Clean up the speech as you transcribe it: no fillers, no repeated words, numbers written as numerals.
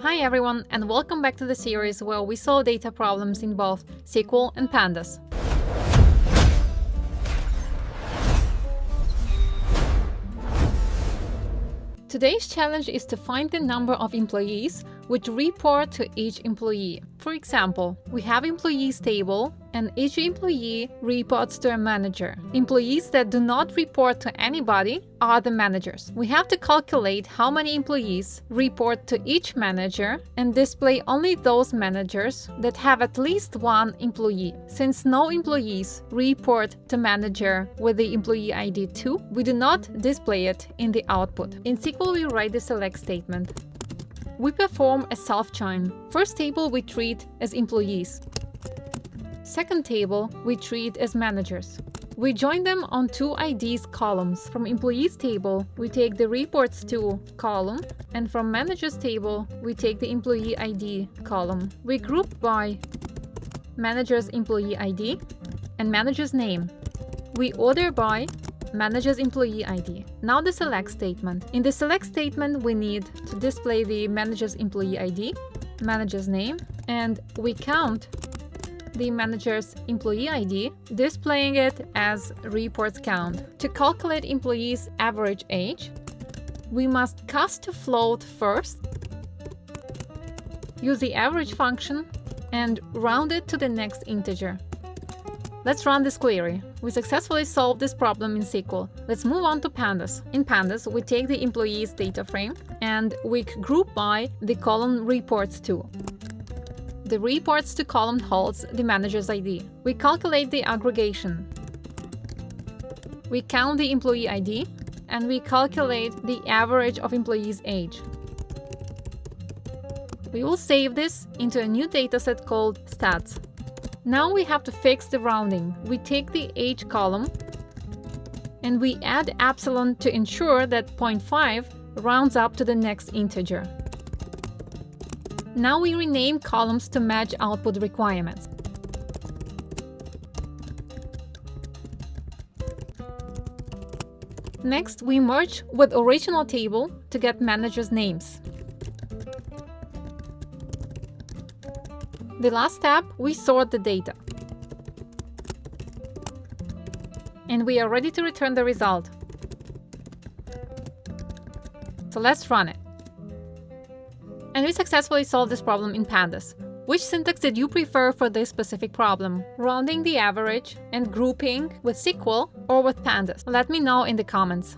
Hi everyone, and welcome back to the series where we solve data problems in both SQL and Pandas. Today's challenge is to find the number of employees which report to each employee. For example, we have employees table and each employee reports to a manager. Employees that do not report to anybody are the managers. We have to calculate how many employees report to each manager and display only those managers that have at least one employee. Since no employees report to manager with the employee ID 2, we do not display it in the output. In SQL, we write the select statement. We perform a self-join. First table we treat as employees. Second table we treat as managers. We join them on two IDs columns. From employees table, we take the reports to column, and from managers table, we take the employee ID column. We group by manager's employee ID and manager's name. We order by manager's employee ID. Now the select statement. In the select statement, we need to display the manager's employee ID, manager's name, and we count the manager's employee ID, displaying it as reports count. To calculate employees' average age, we must cast to float first, use the average function, and round it to the next integer. Let's run this query. We successfully solved this problem in SQL. Let's move on to Pandas. In Pandas, we take the employees data frame and we group by the column reports to. The reports to column holds the manager's ID. We calculate the aggregation. We count the employee ID and we calculate the average of employees' age. We will save this into a new dataset called stats. Now we have to fix the rounding. We take the age column and we add epsilon to ensure that 0.5 rounds up to the next integer. Now we rename columns to match output requirements. Next, we merge with original table to get managers' names. The last step, we sort the data. And we are ready to return the result. So let's run it. And we successfully solved this problem in Pandas. Which syntax did you prefer for this specific problem? Rounding the average and grouping with SQL or with Pandas? Let me know in the comments.